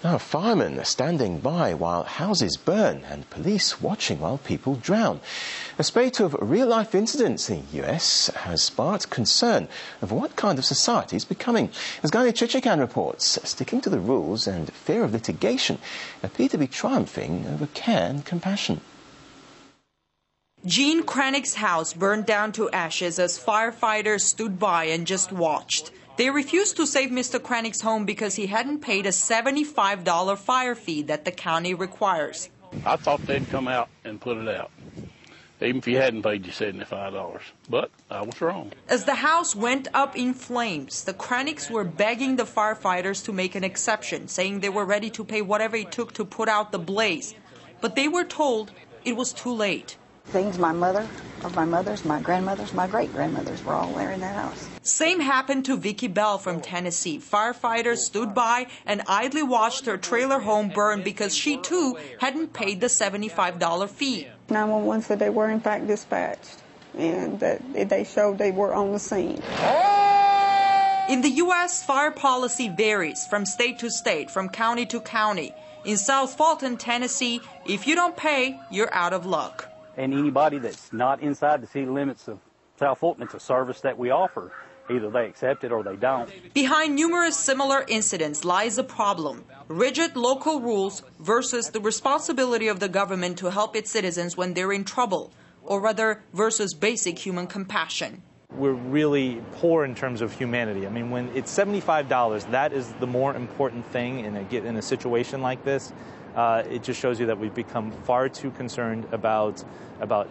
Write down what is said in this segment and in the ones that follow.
Now, firemen are standing by while houses burn and police watching while people drown. A spate of real-life incidents in the US has sparked concern over what kind of society is becoming. As Gani Chichikan reports, sticking to the rules and fear of litigation appear to be triumphing over care and compassion. Gene Kranick's house burned down to ashes as firefighters stood by and just watched. They refused to save Mr. Kranick's home because he hadn't paid a $75 fire fee that the county requires. I thought they'd come out and put it out, even if you hadn't paid you $75. But I was wrong. As the house went up in flames, the Kranicks were begging the firefighters to make an exception, saying they were ready to pay whatever it took to put out the blaze. But they were told it was too late. Things my grandmothers, my great-grandmothers were all there in that house. Same happened to Vicki Bell from Tennessee. Firefighters stood by and idly watched her trailer home burn because she, too, hadn't paid the $75 fee. 911 said they were, in fact, dispatched, and that they showed they were on the scene. In the U.S., fire policy varies from state to state, from county to county. In South Fulton, Tennessee, if you don't pay, you're out of luck. And anybody that's not inside the city limits of South Fulton, it's a service that we offer. Either they accept it or they don't. Behind numerous similar incidents lies a problem: rigid local rules versus the responsibility of the government to help its citizens when they're in trouble, or rather versus basic human compassion. We're really poor in terms of humanity. I mean, when it's $75, that is the more important thing in a situation like this. It just shows you that we've become far too concerned about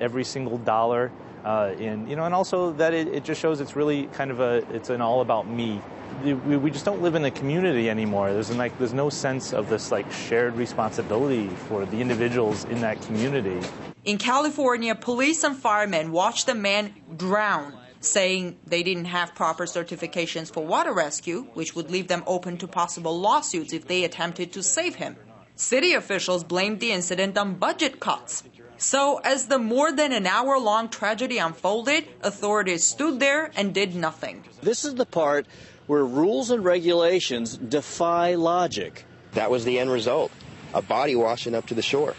every single dollar, and also that it just shows it's really kind of it's an all about me. We just don't live in a community anymore. There's no sense of this shared responsibility for the individuals in that community. In California, police and firemen watched a man drown, saying they didn't have proper certifications for water rescue, which would leave them open to possible lawsuits if they attempted to save him. City officials blamed the incident on budget cuts. So, as the more than an hour-long tragedy unfolded, authorities stood there and did nothing. This is the part where rules and regulations defy logic. That was the end result, a body washing up to the shore.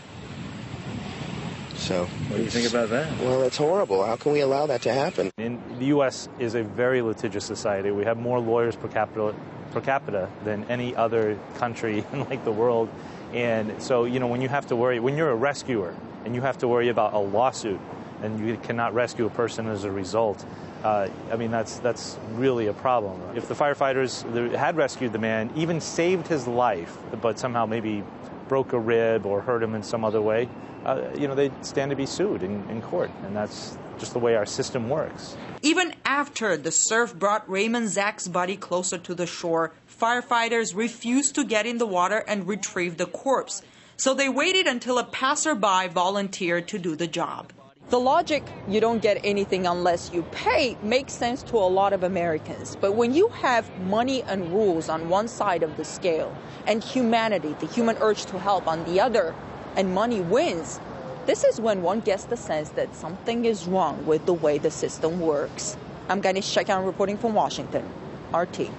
So, what do you think about that? Well, it's horrible. How can we allow that to happen? In the U.S. is a very litigious society. We have more lawyers per capita than any other country in the world. And so, when you have to worry, when you're a rescuer and you have to worry about a lawsuit and you cannot rescue a person as a result, that's really a problem. If the firefighters had rescued the man, even saved his life, but somehow maybe broke a rib or hurt him in some other way, they'd stand to be sued in court. And that's just the way our system works. Even after the surf brought Raymond Zach's body closer to the shore, firefighters refused to get in the water and retrieve the corpse. So they waited until a passerby volunteered to do the job. The logic, you don't get anything unless you pay, makes sense to a lot of Americans. But when you have money and rules on one side of the scale and humanity, the human urge to help, on the other, and money wins, this is when one gets the sense that something is wrong with the way the system works. I'm Gani Chichikan reporting from Washington, RT.